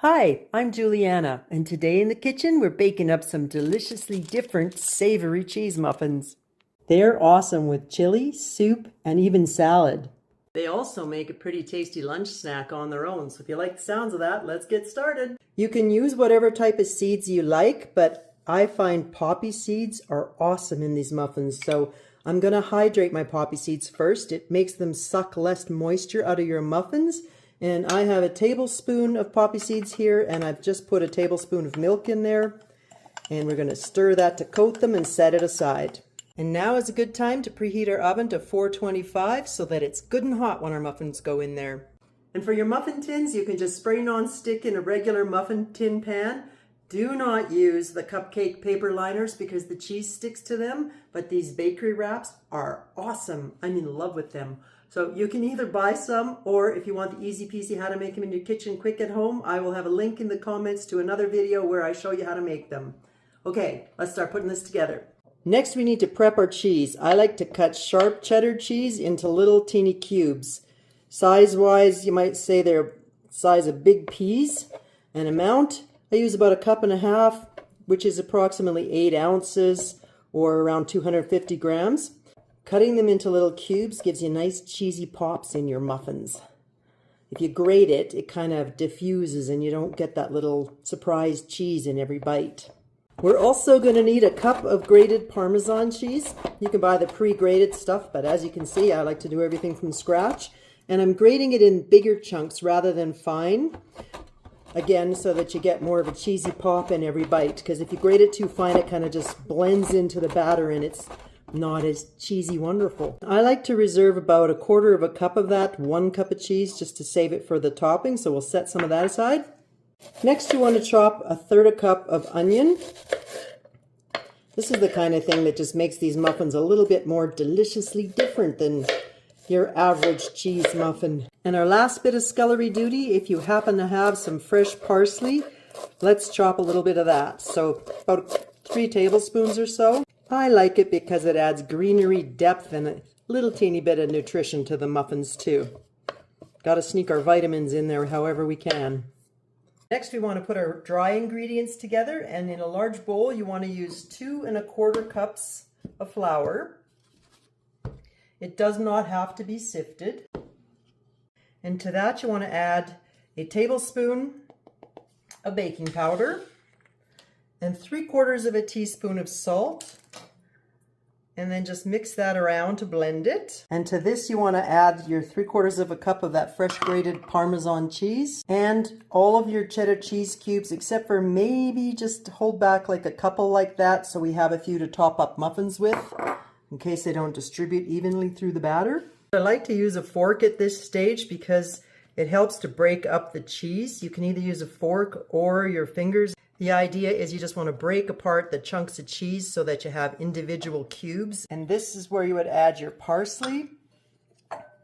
Hi, I'm Jeweliyana, and today in the kitchen we're baking up some deliciously different savory cheese muffins. They're awesome with chili, soup, and even salad. They also make a pretty tasty lunch snack on their own, so if you like the sounds of that, let's get started. You can use whatever type of seeds you like, but I find poppy seeds are awesome in these muffins, so I'm going to hydrate my poppy seeds first. It makes them suck less moisture out of your muffins. And I have a tablespoon of poppy seeds here, and I've just put a tablespoon of milk in there. And we're going to stir that to coat them and set it aside. And now is a good time to preheat our oven to 425 so that it's good and hot when our muffins go in there. And for your muffin tins, you can just spray non-stick in a regular muffin tin pan. Do not use the cupcake paper liners because the cheese sticks to them, but these bakery wraps are awesome. I'm in love with them. So you can either buy some, or if you want the easy peasy how to make them in your kitchen quick at home, I will have a link in the comments to another video where I show you how to make them. Okay, let's start putting this together. Next we need to prep our cheese. I like to cut sharp cheddar cheese into little teeny cubes. Size-wise, you might say they're size of big peas. And amount, I use about 1.5 cups, which is approximately 8 ounces or around 250 grams. Cutting them into little cubes gives you nice cheesy pops in your muffins. If you grate it, it kind of diffuses and you don't get that little surprise cheese in every bite. We're also going to need 1 cup of grated parmesan cheese. You can buy the pre-grated stuff, but as you can see, I like to do everything from scratch. And I'm grating it in bigger chunks rather than fine. Again, so that you get more of a cheesy pop in every bite. Because if you grate it too fine, it kind of just blends into the batter and it's not as cheesy wonderful. I like to reserve about 1/4 cup of that, 1 cup of cheese, just to save it for the topping, so we'll set some of that aside. Next you want to chop 1/3 cup of onion. This is the kind of thing that just makes these muffins a little bit more deliciously different than your average cheese muffin. And our last bit of scullery duty, if you happen to have some fresh parsley, let's chop a little bit of that. So about 3 tablespoons or so. I like it because it adds greenery, depth, and a little teeny bit of nutrition to the muffins too. Got to sneak our vitamins in there however we can. Next we want to put our dry ingredients together, and in a large bowl you want to use 2 1/4 cups of flour. It does not have to be sifted. And to that you want to add a tablespoon of baking powder and 3/4 teaspoon of salt. And then just mix that around to blend it. And to this you want to add your 3/4 cup of that fresh grated Parmesan cheese and all of your cheddar cheese cubes, except for maybe just hold back like a couple like that so we have a few to top up muffins with in case they don't distribute evenly through the batter. I like to use a fork at this stage because it helps to break up the cheese. You can either use a fork or your fingers. The idea is you just want to break apart the chunks of cheese so that you have individual cubes. And this is where you would add your parsley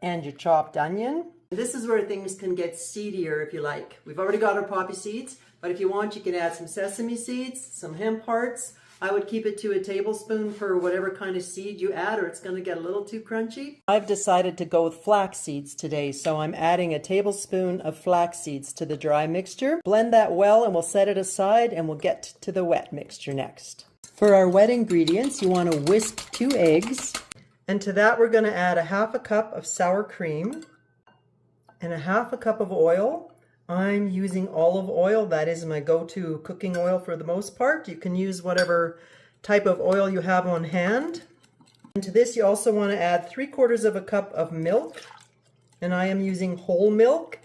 and your chopped onion. This is where things can get seedier if you like. We've already got our poppy seeds, but if you want, you can add some sesame seeds, some hemp hearts. I would keep it to a tablespoon for whatever kind of seed you add, or it's going to get a little too crunchy. I've decided to go with flax seeds today, so I'm adding a tablespoon of flax seeds to the dry mixture. Blend that well and we'll set it aside, and we'll get to the wet mixture next. For our wet ingredients, you want to whisk 2 eggs, and to that we're going to add 1/2 cup of sour cream and 1/2 cup of oil. I'm using olive oil. That is my go-to cooking oil for the most part. You can use whatever type of oil you have on hand. And to this you also want to add 3/4 cup of milk. And I am using whole milk.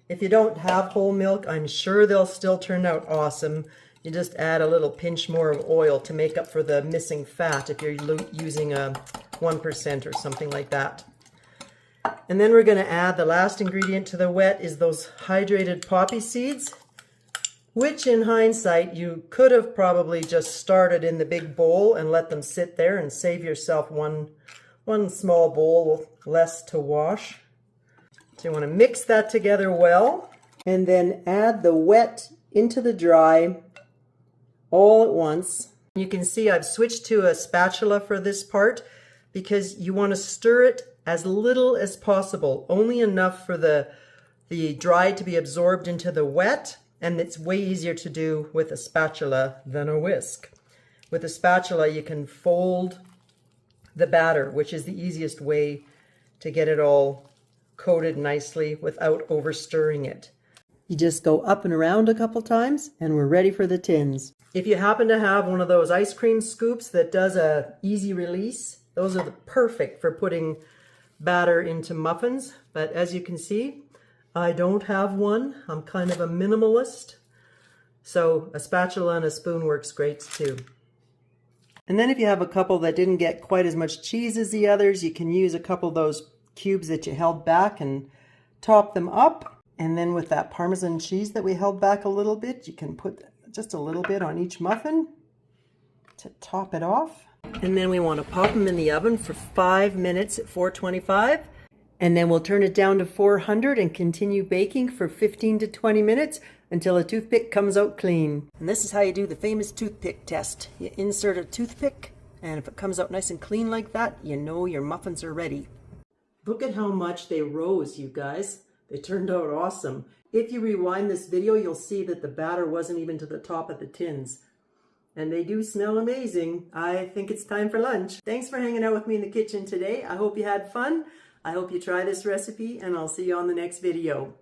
If you don't have whole milk, I'm sure they'll still turn out awesome. You just add a little pinch more of oil to make up for the missing fat if you're using a 1% or something like that. And then we're going to add the last ingredient to the wet is those hydrated poppy seeds, which in hindsight you could have probably just started in the big bowl and let them sit there and save yourself one small bowl less to wash. So you want to mix that together well and then add the wet into the dry all at once. You can see I've switched to a spatula for this part because you want to stir it as little as possible, only enough for the dry to be absorbed into the wet And it's way easier to do with a spatula than a whisk. With a spatula, you can fold the batter, which is the easiest way to get it all coated nicely without over stirring it. You just go up and around a couple times and we're ready for the tins. If you happen to have one of those ice cream scoops that does a easy release, those are perfect for putting batter into muffins. But as you can see, I don't have one. I'm kind of a minimalist. So a spatula and a spoon works great too. And then if you have a couple that didn't get quite as much cheese as the others, you can use a couple of those cubes that you held back and top them up. And then with that Parmesan cheese that we held back a little bit, you can put just a little bit on each muffin to top it off. And then we want to pop them in the oven for 5 minutes at 425. And then we'll turn it down to 400 and continue baking for 15 to 20 minutes until a toothpick comes out clean. And this is how you do the famous toothpick test. You insert a toothpick, and if it comes out nice and clean like that, you know your muffins are ready. Look at how much they rose, you guys. They turned out awesome. If you rewind this video, you'll see that the batter wasn't even to the top of the tins. And they do smell amazing. I think it's time for lunch. Thanks for hanging out with me in the kitchen today. I hope you had fun. I hope you try this recipe, and I'll see you on the next video.